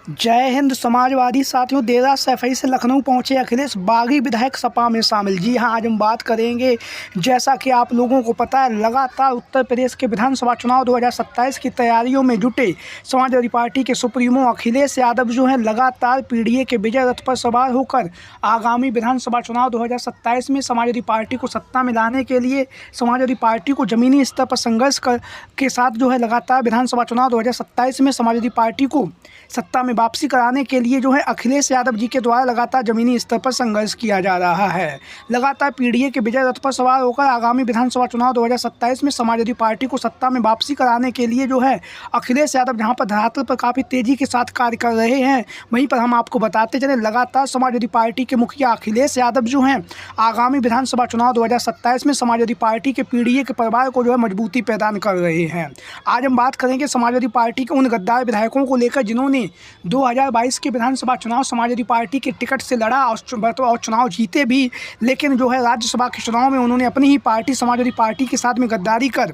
जय हिंद। समाजवादी साथियों, देर रात सफाई से लखनऊ पहुंचे अखिलेश बागी विधायक सपा में शामिल। जी हां, आज हम बात करेंगे, जैसा कि आप लोगों को पता है, लगातार उत्तर प्रदेश के विधानसभा चुनाव 2027 की तैयारियों में जुटे समाजवादी पार्टी के सुप्रीमो अखिलेश यादव जो हैं, लगातार पीडीए के विजय रथ पर सवार होकर आगामी विधानसभा चुनाव 2027 में समाजवादी पार्टी को सत्ता में लाने के लिए समाजवादी पार्टी को जमीनी स्तर पर संघर्ष के साथ जो है लगातार विधानसभा चुनाव 2027 में समाजवादी पार्टी को सत्ता में वापसी कराने के लिए जो है अखिलेश यादव जी के द्वारा लगातार जमीनी स्तर पर संघर्ष किया जा रहा है। लगातार पीडीए के विजय रथ पर सवार होकर आगामी विधानसभा चुनाव 2027 में समाजवादी पार्टी को सत्ता में वापसी कराने के लिए जो है अखिलेश यादव जहां पर धरातल पर काफ़ी तेज़ी के साथ कार्य कर रहे हैं, वहीं पर हम आपको बताते चलें, लगातार समाजवादी पार्टी के मुखिया अखिलेश यादव जो हैं आगामी विधानसभा चुनाव 2027 में समाजवादी पार्टी के पीडीए के परिवार को जो है मजबूती प्रदान कर रहे हैं। आज हम बात करेंगे समाजवादी पार्टी के उन गद्दार विधायकों को लेकर जिन्होंने 2022 के विधानसभा चुनाव समाजवादी पार्टी के टिकट से लड़ा और चुनाव जीते भी, लेकिन जो है राज्यसभा के चुनाव में उन्होंने अपनी ही पार्टी समाजवादी पार्टी के साथ में गद्दारी कर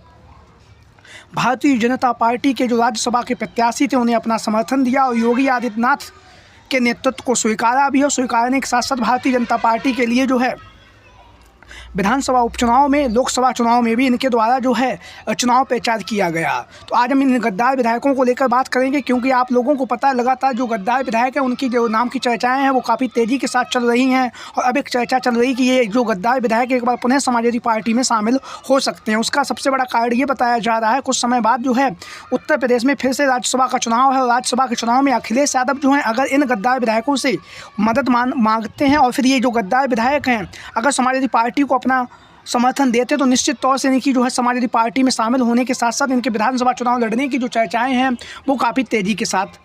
भारतीय जनता पार्टी के जो राज्यसभा के प्रत्याशी थे उन्हें अपना समर्थन दिया और योगी आदित्यनाथ के नेतृत्व को स्वीकारा भी, और स्वीकारने के साथ साथ भारतीय जनता पार्टी के लिए जो है विधानसभा उपचुनाव में, लोकसभा चुनाव में भी इनके द्वारा जो है चुनाव प्रचार किया गया। तो आज हम इन गद्दार विधायकों को लेकर बात करेंगे, क्योंकि आप लोगों को पता है लगातार जो गद्दार विधायक हैं उनकी जो नाम की चर्चाएं हैं वो काफ़ी तेज़ी के साथ चल रही हैं, और अब एक चर्चा चल रही कि ये जो गद्दार विधायक एक बार पुनः समाजवादी पार्टी में शामिल हो सकते हैं। उसका सबसे बड़ा कारण ये बताया जा रहा है, कुछ समय बाद जो है उत्तर प्रदेश में फिर से राज्यसभा का चुनाव है, और राज्यसभा के चुनाव में अखिलेश यादव जो हैं अगर इन गद्दार विधायकों से मदद मांगते हैं, और फिर ये जो गद्दार विधायक हैं अगर समाजवादी पार्टी को अपना समर्थन देते तो निश्चित तौर से इनकी जो है समाजवादी पार्टी में शामिल होने के साथ साथ इनके विधानसभा चुनाव लड़ने की जो चर्चाएं हैं वो काफ़ी तेज़ी के साथ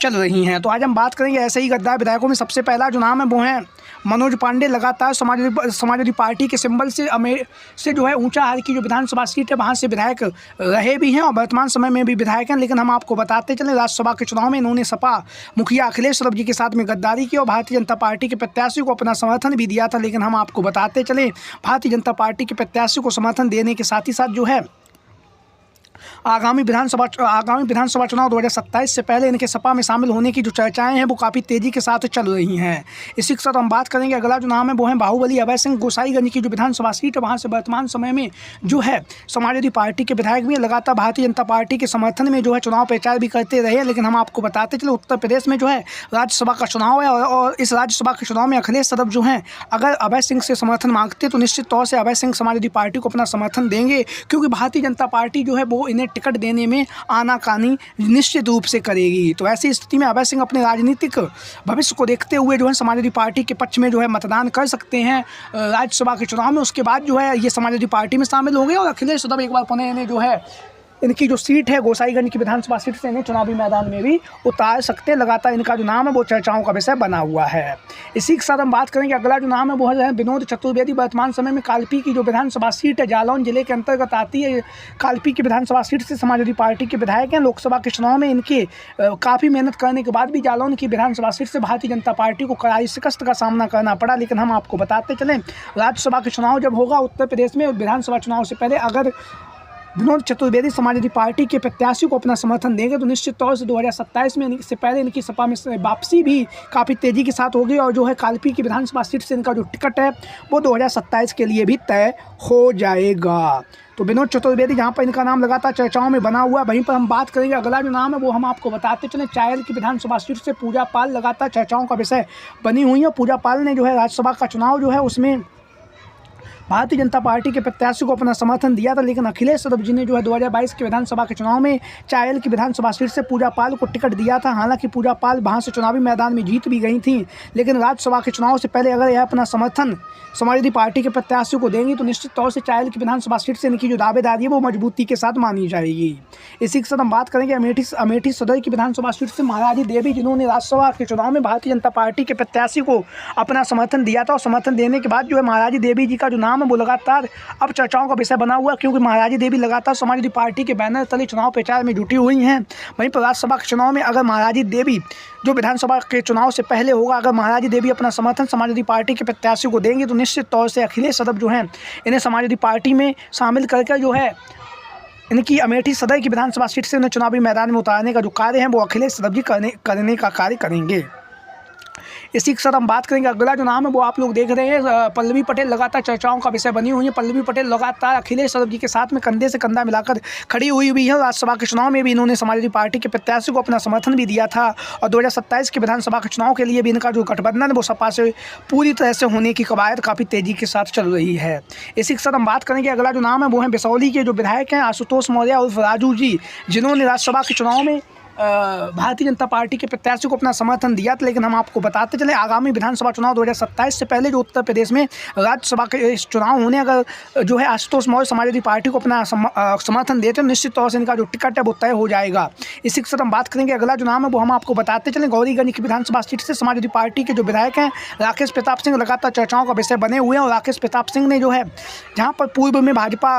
चल रही हैं। तो आज हम बात करेंगे ऐसे ही गद्दार विधायकों में सबसे पहला जो नाम है वो है मनोज पांडे। लगातार समाजवादी पार्टी के सिंबल से जो है ऊंचाहार की जो विधानसभा सीट है वहां से विधायक रहे भी हैं और वर्तमान समय में भी विधायक हैं, लेकिन हम आपको बताते चलें राज्यसभा के चुनाव में इन्होंने सपा मुखिया अखिलेश यादव जी के साथ में गद्दारी की और भारतीय जनता पार्टी के प्रत्याशी को अपना समर्थन भी दिया था। लेकिन हम आपको बताते चलें, भारतीय जनता पार्टी के प्रत्याशी को समर्थन देने के साथ ही साथ जो है आगामी विधानसभा चुनाव 2027 से पहले इनके सपा में शामिल होने की जो चर्चाएं हैं वो काफ़ी तेज़ी के साथ चल रही हैं। इसी के साथ हम बात करेंगे, अगला जो नाम है वो है बाहुबली अभय सिंह। गोसाईगंज की जो विधानसभा सीट है वहाँ से वर्तमान समय में जो है समाजवादी पार्टी के विधायक भी लगातार भारतीय जनता पार्टी के समर्थन में जो है चुनाव प्रचार भी करते रहे। लेकिन हम आपको बताते चले, उत्तर प्रदेश में जो है राज्यसभा का चुनाव है, और इस राज्यसभा के चुनाव में अखिलेश यादव जो हैं अगर अभय सिंह से समर्थन मांगते तो निश्चित तौर से अभय सिंह समाजवादी पार्टी को अपना समर्थन देंगे, क्योंकि भारतीय जनता पार्टी जो है वो इन्हें टिकट देने में आनाकानी निश्चित रूप से करेगी। तो ऐसी स्थिति में अभय सिंह अपने राजनीतिक भविष्य को देखते हुए जो है समाजवादी पार्टी के पक्ष में जो है मतदान कर सकते हैं राज्यसभा के चुनाव में। उसके बाद जो है ये समाजवादी पार्टी में शामिल हो गए और अखिलेश यादव एक बार पुनः इन्हें जो है इनकी जो सीट है गोसाईगंज की विधानसभा सीट से इन्हें चुनावी मैदान में भी उतार सकते हैं। लगातार इनका जो नाम है वो चर्चाओं का विषय बना हुआ है। इसी के साथ हम बात करेंगे, अगला जो नाम है वो है विनोद चतुर्वेदी। वर्तमान समय में कालपी की जो विधानसभा सीट है जालौन जिले के अंतर्गत आती है, कालपी की विधानसभा सीट से समाजवादी पार्टी के विधायक हैं। लोकसभा के चुनाव में इनके काफ़ी मेहनत करने के बाद भी जालौन की विधानसभा सीट से भारतीय जनता पार्टी को करारी शिकस्त का सामना करना पड़ा। लेकिन हम आपको बताते चलें, राज्यसभा के चुनाव जब होगा उत्तर प्रदेश में विधानसभा चुनाव से पहले अगर विनोद चतुर्वेदी समाजवादी पार्टी के प्रत्याशी को अपना समर्थन देंगे तो निश्चित तौर से 2027 में इससे पहले इनकी सपा में वापसी भी काफ़ी तेज़ी के साथ होगी, और जो है कालपी की विधानसभा सीट से इनका जो टिकट है वो 2027 के लिए भी तय हो जाएगा। तो विनोद चतुर्वेदी जहाँ पर इनका नाम लगातार चर्चाओं में बना हुआ है, वहीं पर हम बात करेंगे, अगला जो नाम है वो हम आपको बताते चलें चायल की विधानसभा सीट से पूजा पाल लगातार चर्चाओं का विषय बनी हुई है। पूजा पाल ने जो है राज्यसभा का चुनाव जो है उसमें भारतीय जनता पार्टी के प्रत्याशी को अपना समर्थन दिया था, लेकिन अखिलेश यादव जी ने जो है 2022 के विधानसभा के चुनाव में चायल की विधानसभा सीट से पूजा पाल को टिकट दिया था। हालांकि पूजा पाल वहां से चुनावी मैदान में जीत भी गई थी, लेकिन राज्यसभा के चुनाव से पहले अगर यह अपना समर्थन समाजवादी पार्टी के प्रत्याशी को देंगी तो निश्चित तौर से चायल की विधानसभा सीट से इनकी जो दावेदारी है वो मजबूती के साथ मानी जाएगी। इसी के साथ हम बात करेंगे अमेठी सदर की विधानसभा सीट से महाराजी देवी, जिन्होंने राज्यसभा के चुनाव में भारतीय जनता पार्टी के प्रत्याशी को अपना समर्थन दिया था, और समर्थन देने के बाद जो है महाराजी देवी जी का जो नाम है वो लगातार अब चर्चाओं का विषय बना हुआ, क्योंकि महाराजी देवी लगातार समाजवादी पार्टी के बैनर तले चुनाव प्रचार में जुटी हुई हैं। वहीं पर राज्यसभा के चुनाव में अगर महाराजी देवी जो विधानसभा के चुनाव से पहले होगा, अगर महाराजी देवी अपना समर्थन समाजवादी पार्टी के प्रत्याशी को देंगे तो निश्चित तौर से अखिलेश यादव जो हैं इन्हें समाजवादी पार्टी में शामिल करके जो है इनकी अमेठी सदर की विधानसभा सीट से उन्हें चुनावी मैदान में उतारने का जो कार्य है वो अखिलेश यादव जी करने का कार्य करेंगे। इसी के साथ हम बात करेंगे अगला जो नाम है वो आप लोग देख रहे हैं, पल्लवी पटेल लगातार चर्चाओं का विषय बनी हुई है। पल्लवी पटेल लगातार अखिलेश यादव जी के साथ में कंधे से कंधा मिलाकर खड़ी हुई है। राज्यसभा के चुनाव में भी इन्होंने समाजवादी पार्टी के प्रत्याशी को अपना समर्थन भी दिया था और 2027 के विधानसभा के चुनाव के लिए भी इनका जो गठबंधन है वो सपा से पूरी तरह से होने की कवायद काफ़ी तेज़ी के साथ चल रही है। इसी के साथ हम बात करेंगे अगला जो नाम है वो है बिसौली के जो विधायक हैं आशुतोष मौर्य उर्फ राजू जी, जिन्होंने राज्यसभा के चुनाव में भारतीय जनता पार्टी के प्रत्याशी को अपना समर्थन दिया था। लेकिन हम आपको बताते चले आगामी विधानसभा चुनाव 2027 से पहले जो उत्तर प्रदेश में राज्यसभा के चुनाव होने, अगर जो है आशुतोष मौर्य समाजवादी पार्टी को अपना समर्थन देते हैं निश्चित तौर से इनका जो टिकट है वो तय हो जाएगा। इसी के साथ हम बात करेंगे अगला जो नाम है वो हम आपको बताते चलें गौरीगंज की विधानसभा सीट से समाजवादी पार्टी के जो विधायक हैं राकेश प्रताप सिंह लगातार चर्चाओं का विषय बने हुए हैं। और राकेश प्रताप सिंह ने जो है जहाँ पर पूर्व में भाजपा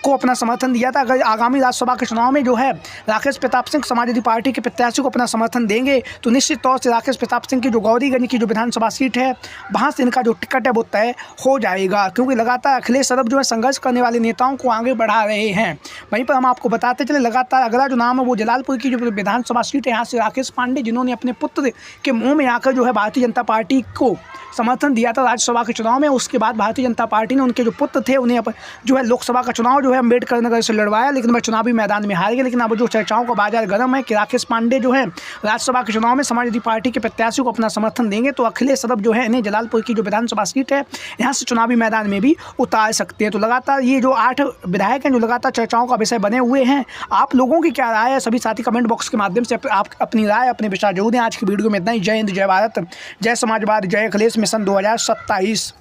को अपना समर्थन दिया था, अगर आगामी राज्यसभा के चुनाव में जो है राकेश प्रताप सिंह समाजवादी पार्टी के प्रत्याशी को अपना समर्थन देंगे तो निश्चित तौर से राकेश प्रताप सिंह की जो गौरीगंज की जो विधानसभा सीट है वहाँ से इनका जो टिकट है वो तय हो जाएगा, क्योंकि लगातार अखिलेश यादव जो है संघर्ष करने वाले नेताओं को आगे बढ़ा रहे हैं। वहीं पर हम आपको बताते चले लगातार अगला जो नाम है वो जलालपुर की जो विधानसभा सीट है यहाँ से राकेश पांडे, जिन्होंने अपने पुत्र के मुँह में आकर जो है भारतीय जनता पार्टी को समर्थन दिया था राज्यसभा के चुनाव में। उसके बाद भारतीय जनता पार्टी ने उनके जो पुत्र थे उन्हें जो है लोकसभा का चुनाव जो है अम्बेडकर नगर से लड़वाया, लेकिन वह चुनावी मैदान में हार गए। लेकिन अब जो चर्चाओं का बाजार गर्म है कि राकेश पांडे जो है राज्यसभा के चुनाव में समाजवादी पार्टी के प्रत्याशी को अपना समर्थन देंगे तो अखिलेश यादव जो है इन्हें जलालपुर की जो विधानसभा सीट है यहाँ से चुनावी मैदान में भी उतार सकते हैं। तो लगातार ये जो 8 विधायक हैं जो लगातार चर्चाओं का विषय बने हुए हैं, आप लोगों की क्या राय है? सभी साथी कमेंट बॉक्स के माध्यम से आप अपनी राय अपने विचार जरूर दें। आज की वीडियो में इतना ही। जय हिंद, जय भारत, जय समाजवाद, जय अखिलेश मिशन 2027।